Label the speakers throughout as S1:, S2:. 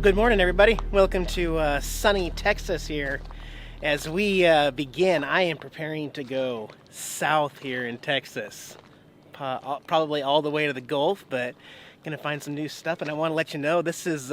S1: Well, good morning, everybody. Welcome to sunny Texas here. As we begin, I am preparing to go south here in Texas. Probably all the way to the Gulf, but gonna find some new stuff. And I want to let you know this is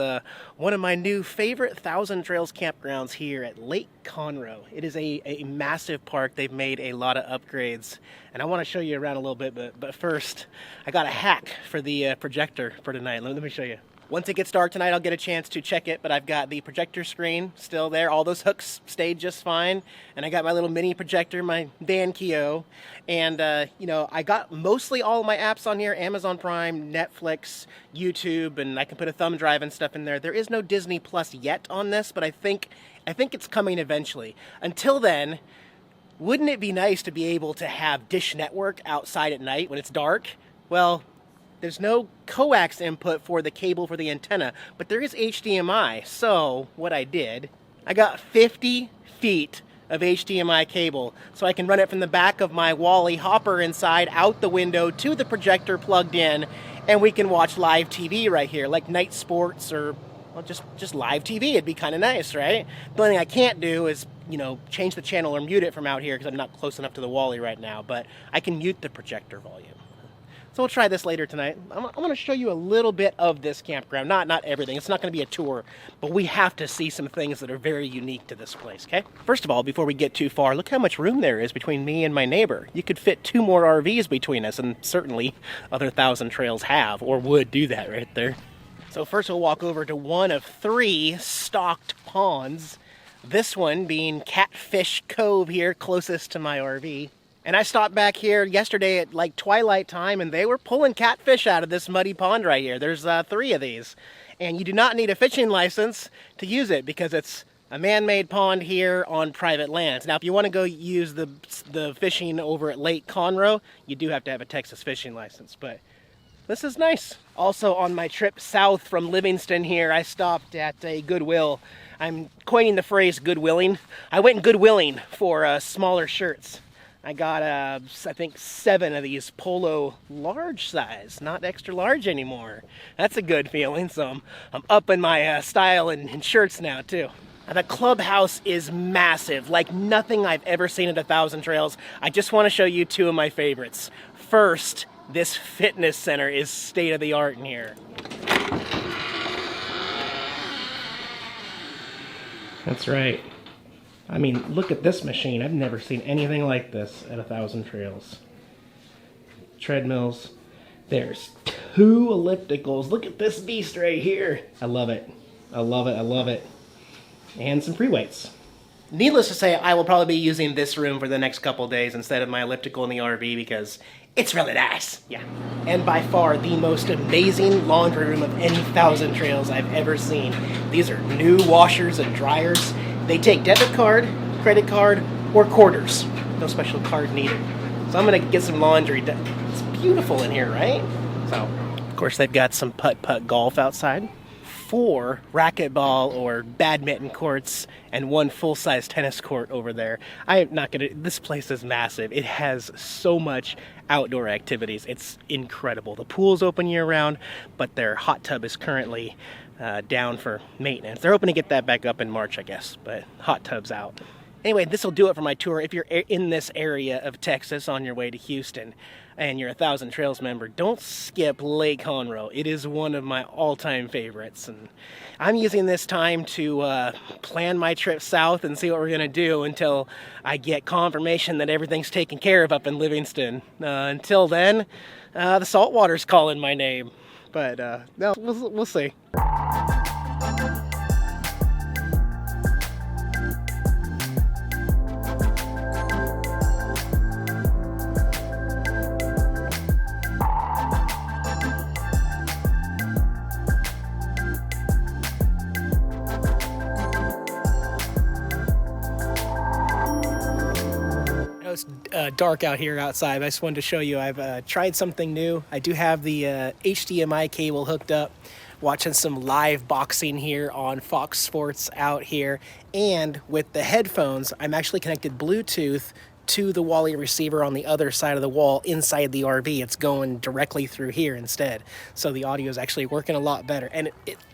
S1: one of my new favorite Thousand Trails campgrounds here at Lake Conroe. It is a massive park. They've made a lot of upgrades, and I want to show you around a little bit. But first, I got a hack for the projector for tonight. Let me show you. Once it gets dark tonight, I'll get a chance to check it, but I've got the projector screen still there. All those hooks stayed just fine. And I got my little mini projector, my Vankio. And, you know, I got mostly all of my apps on here, Amazon Prime, Netflix, YouTube, and I can put a thumb drive and stuff in there. There is no Disney Plus yet on this, but I think it's coming eventually. Until then, wouldn't it be nice to be able to have Dish Network outside at night when it's dark? Well, there's no coax input for the cable for the antenna, but there is HDMI. So what I did, I got 50 feet of HDMI cable, so I can run it from the back of my Wally hopper inside out the window to the projector plugged in, and we can watch live TV right here, like night sports or well, just live TV. It'd be kind of nice, right? The only thing I can't do is, you know, change the channel or mute it from out here because I'm not close enough to the Wally right now, but I can mute the projector volume. So we'll try this later tonight. I'm going to show you a little bit of this campground. Not everything. It's not going to be a tour, but we have to see some things that are very unique to this place, okay? First of all, before we get too far, look how much room there is between me and my neighbor. You could fit 2 more RVs between us, and certainly other Thousand Trails have or would do that right there. So first we'll walk over to one of 3 stocked ponds. This one being Catfish Cove here, closest to my RV. And I stopped back here yesterday at like twilight time, and they were pulling catfish out of this muddy pond right here. There's 3 of these. And you do not need a fishing license to use it because it's a man-made pond here on private lands. Now, if you want to go use the fishing over at Lake Conroe, you do have to have a Texas fishing license. But this is nice. Also, on my trip south from Livingston here, I stopped at a Goodwill. I'm coining the phrase Goodwilling. I went Goodwilling for smaller shirts. I got, I think 7 of these polo large size, not extra large anymore. That's a good feeling, so I'm upping my style in shirts now, too. Now, the Clubhouse is massive, like nothing I've ever seen at 1,000 Trails. I just want to show you 2 of my favorites. First, this fitness center is state-of-the-art in here. That's right. I mean, look at this machine. I've never seen anything like this at 1,000 Trails. Treadmills. There's 2 ellipticals. Look at this beast right here. I love it. I love it. I love it. And some free weights. Needless to say, I will probably be using this room for the next couple days instead of my elliptical in the RV because it's really nice. Yeah. And by far the most amazing laundry room of any 1,000 Trails I've ever seen. These are new washers and dryers. They take debit card, credit card, or quarters. No special card needed. So I'm gonna get some laundry done. It's beautiful in here, right? So, of course, they've got some putt-putt golf outside, 4 racquetball or badminton courts, and 1 full-size tennis court over there. I'm not gonna, this place is massive. It has so much outdoor activities. It's incredible. The pool's open year-round, but their hot tub is currently down for maintenance. They're hoping to get that back up in March, I guess, but hot tub's out. Anyway, this will do it for my tour. If you're in this area of Texas on your way to Houston and you're a 1,000 Trails member, don't skip Lake Conroe. It is one of my all-time favorites, and I'm using this time to plan my trip south and see what we're gonna do until I get confirmation that everything's taken care of up in Livingston. Until then, the saltwater's calling my name. But no, we'll see. It's dark out here outside. I just wanted to show you I've tried something new. I do have the HDMI cable hooked up, watching some live boxing here on Fox Sports out here, and with the headphones I'm actually connected Bluetooth to the Wally receiver on the other side of the wall inside the RV. It's going directly through here instead, so the audio is actually working a lot better, and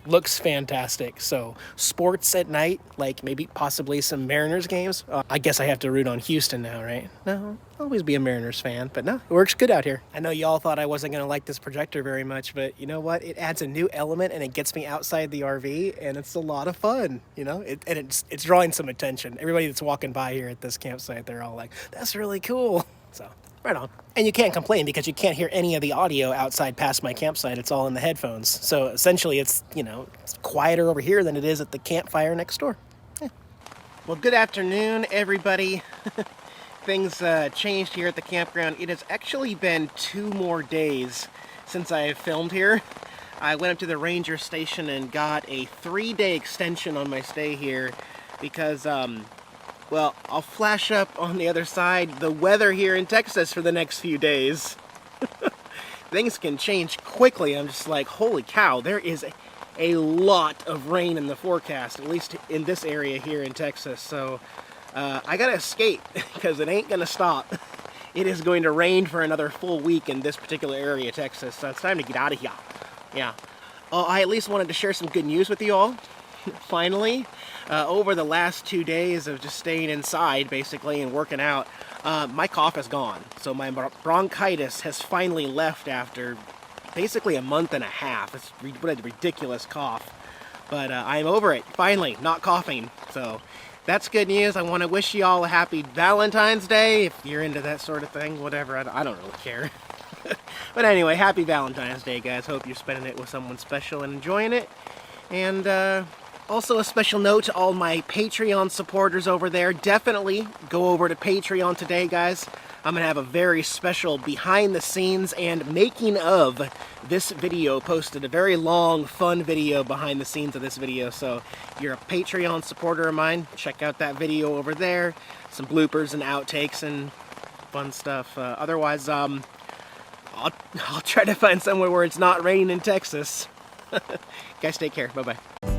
S1: looks fantastic. So sports at night, like maybe possibly some Mariners games. I guess I have to root on Houston now, right? No, I'll always be a Mariners fan, but no, it works good out here. I know y'all thought I wasn't gonna like this projector very much, but you know what? It adds a new element and it gets me outside the RV, and it's a lot of fun, you know? It's drawing some attention. Everybody that's walking by here at this campsite, they're all like, that's really cool. So, right on. And you can't complain because you can't hear any of the audio outside past my campsite. It's all in the headphones. So essentially it's, you know, it's quieter over here than it is at the campfire next door. Yeah. Well, good afternoon, everybody. Things changed here at the campground. It has actually been 2 more days since I have filmed here. I went up to the ranger station and got a 3-day extension on my stay here because, well, I'll flash up on the other side the weather here in Texas for the next few days. Things can change quickly. I'm just like, holy cow, there is a lot of rain in the forecast, at least in this area here in Texas. So I gotta escape because it ain't gonna stop. It is going to rain for another full week in this particular area of Texas, so it's time to get out of here. Yeah. I at least wanted to share some good news with you all. Finally, over the last 2 days of just staying inside basically and working out, my cough is gone. So my bronchitis has finally left after basically a month and a half. It's what a ridiculous cough. But I'm over it, finally, not coughing. So that's good news. I want to wish you all a happy Valentine's Day, if you're into that sort of thing, whatever, I don't really care. But anyway, happy Valentine's Day, guys. Hope you're spending it with someone special and enjoying it. And also a special note to all my Patreon supporters over there. Definitely go over to Patreon today, guys. I'm going to have a very special behind the scenes and making of this video posted. A very long, fun video behind the scenes of this video. So if you're a Patreon supporter of mine, check out that video over there. Some bloopers and outtakes and fun stuff. Otherwise, I'll try to find somewhere where it's not raining in Texas. Guys, take care. Bye-bye.